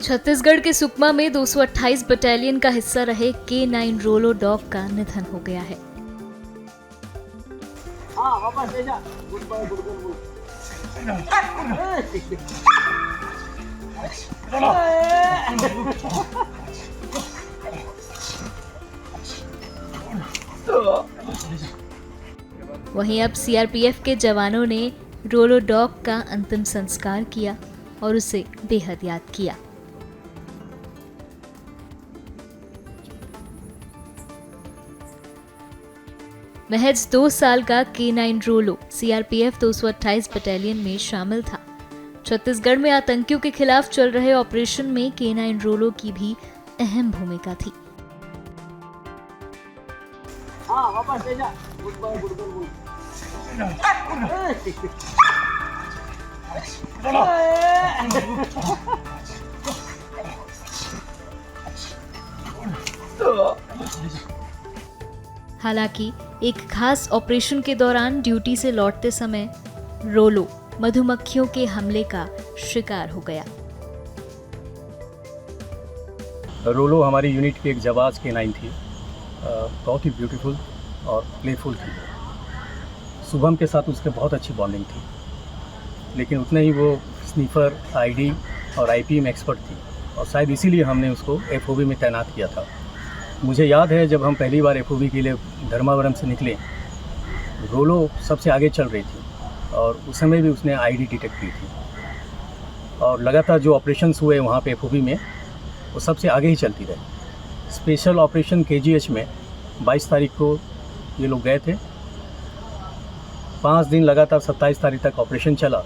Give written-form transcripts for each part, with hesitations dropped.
छत्तीसगढ़ के सुकमा में 228 बटालियन का हिस्सा रहे K9 रोलो डॉग का निधन हो गया है। वापस ले जा। Good bye, good girl. वहीं अब CRPF के जवानों ने रोलो डॉग का अंतिम संस्कार किया और उसे बेहद याद किया। महज 2 साल का K9 रोलो CRPF 228 बटालियन में शामिल था। छत्तीसगढ़ में आतंकियों के खिलाफ चल रहे ऑपरेशन में K9 रोलो की भी अहम भूमिका थी। वापस ले जा। Good bye, good girl. हालांकि एक खास ऑपरेशन के दौरान ड्यूटी से लौटते समय रोलो मधुमक्खियों के हमले का शिकार हो गया। रोलो हमारी यूनिट की एक जाबाज K9 थी। बहुत ही ब्यूटीफुल और प्लेफुल थी। शुभम के साथ उसके बहुत अच्छी बॉन्डिंग थी, लेकिन उतने ही वो स्नीफर, आईडी और आईपी में एक्सपर्ट थी और शायद इसीलिए हमने उसको FOB में तैनात किया था। मुझे याद है जब हम पहली बार FOB के लिए धर्मावरम से निकले, रोलो सबसे आगे चल रही थी और उस समय भी उसने आईडी डिटेक्ट की थी और लगातार जो ऑपरेशंस हुए वहाँ पे FOB में वो सबसे आगे ही चलती रही। स्पेशल ऑपरेशन KGH में 22 तारीख को ये लोग गए थे। 5 दिन लगातार 27 तारीख तक ऑपरेशन चला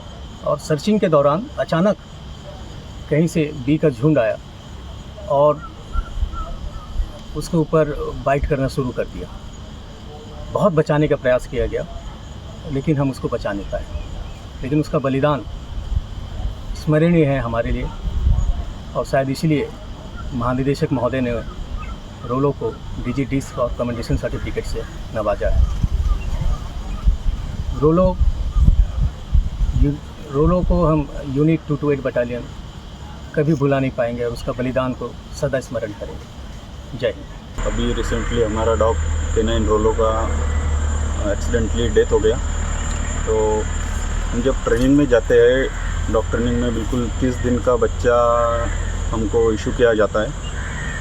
और सर्चिंग के दौरान अचानक कहीं से बी का झुंड आया और उसके ऊपर बाइट करना शुरू कर दिया। बहुत बचाने का प्रयास किया गया, लेकिन हम उसको बचा नहीं पाए। लेकिन उसका बलिदान स्मरणीय है हमारे लिए और शायद इसलिए महानिदेशक महोदय ने रोलो को DG डिस्क और कमेंडेशन सर्टिफिकेट से नवाजा है। रोलो को हम यूनिट 228 बटालियन कभी भुला नहीं पाएंगे और उसका बलिदान को सदा स्मरण करेंगे। जय हिंद। अभी रिसेंटली हमारा डॉग K9 रोलो का एक्सीडेंटली डेथ हो गया। तो हम जब ट्रेनिंग में जाते हैं, डॉग ट्रेनिंग में बिल्कुल 30 दिन का बच्चा हमको इशू किया जाता है।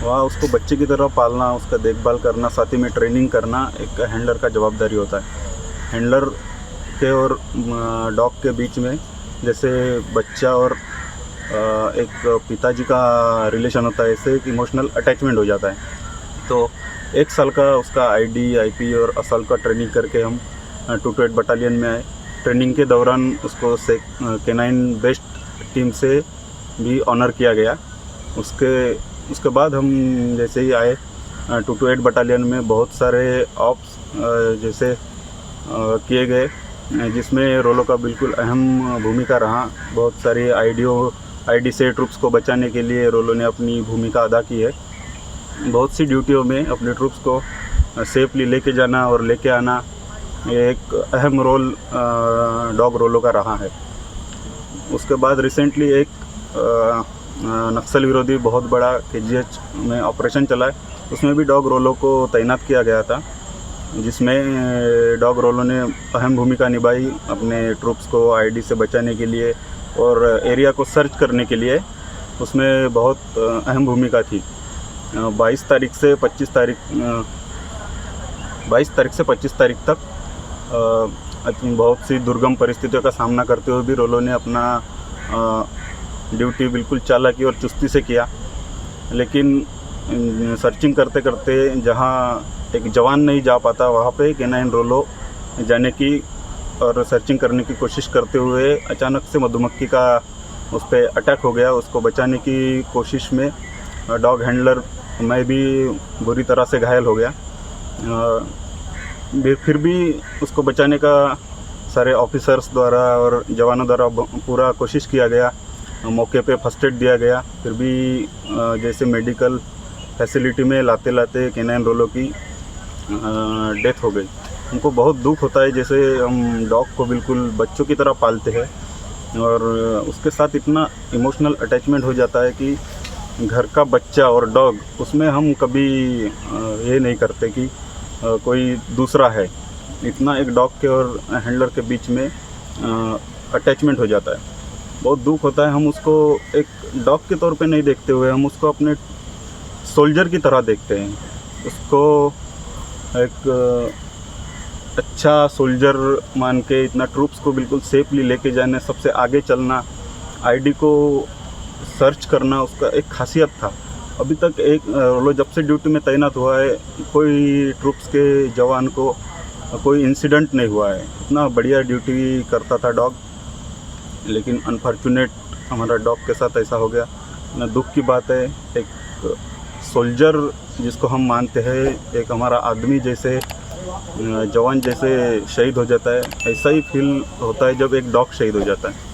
वहाँ उसको बच्चे की तरह पालना, उसका देखभाल करना, साथ ही में ट्रेनिंग करना एक हैंडलर का जवाबदारी होता है। हैंडलर के और डॉग के बीच में जैसे बच्चा और एक पिताजी का रिलेशन होता है, ऐसे एक इमोशनल अटैचमेंट हो जाता है। तो 1 साल का उसका आईडी, आईपी और असल का ट्रेनिंग करके हम 228 बटालियन में आए। ट्रेनिंग के दौरान उसको K9 बेस्ट टीम से भी ऑनर किया गया। उसके बाद हम जैसे ही आए 228 बटालियन में बहुत सारे ऑप्स जैसे किए गए, जिसमें रोलो का बिल्कुल अहम भूमिका रहा। बहुत सारी आईडी से ट्रूप्स को बचाने के लिए रोलो ने अपनी भूमिका अदा की है। बहुत सी ड्यूटियों में अपने ट्रूप्स को सेफली लेके जाना और लेके आना, ये एक अहम रोल डॉग रोलो का रहा है। उसके बाद रिसेंटली एक नक्सल विरोधी बहुत बड़ा KGH में ऑपरेशन चला है, उसमें भी डॉग रोलो को तैनात किया गया था, जिसमें डॉग रोलो ने अहम भूमिका निभाई अपने ट्रूप्स को आईडी से बचाने के लिए और एरिया को सर्च करने के लिए। उसमें बहुत अहम भूमिका थी। 22 तारीख से 25 तारीख तक बहुत सी दुर्गम परिस्थितियों का सामना करते हुए भी रोलो ने अपना ड्यूटी बिल्कुल चालाकी और चुस्ती से किया। लेकिन सर्चिंग करते करते जहां एक जवान नहीं जा पाता, वहां पे K9 रोलो जाने की और सर्चिंग करने की कोशिश करते हुए अचानक से मधुमक्खी का उस पर अटैक हो गया। उसको बचाने की कोशिश में डॉग हैंडलर मैं भी बुरी तरह से घायल हो गया। फिर भी उसको बचाने का सारे ऑफिसर्स द्वारा और जवानों द्वारा पूरा कोशिश किया गया। मौके पे फर्स्ट एड दिया गया। फिर भी जैसे मेडिकल फैसिलिटी में लाते लाते K9 रोलो की डेथ हो गई। हमको बहुत दुख होता है, जैसे हम डॉग को बिल्कुल बच्चों की तरह पालते हैं और उसके साथ इतना इमोशनल अटैचमेंट हो जाता है कि घर का बच्चा और डॉग, उसमें हम कभी ये नहीं करते कि कोई दूसरा है। इतना एक डॉग के और हैंडलर के बीच में अटैचमेंट हो जाता है, बहुत दुख होता है। हम उसको एक डॉग के तौर पे नहीं देखते हुए हम उसको अपने सोल्जर की तरह देखते हैं। उसको एक अच्छा सोल्जर मान के इतना ट्रूप्स को बिल्कुल सेफली लेके जाने, सबसे आगे चलना, आईडी को सर्च करना उसका एक खासियत था। अभी तक एक रोलो जब से ड्यूटी में तैनात हुआ है, कोई ट्रूप्स के जवान को कोई इंसिडेंट नहीं हुआ है। इतना बढ़िया ड्यूटी करता था डॉग, लेकिन अनफॉर्चुनेट हमारा डॉग के साथ ऐसा हो गया। ना दुख की बात है, एक सोल्जर जिसको हम मानते हैं, एक हमारा आदमी जैसे जवान जैसे शहीद हो जाता है, ऐसा ही फील होता है जब एक डॉग शहीद हो जाता है।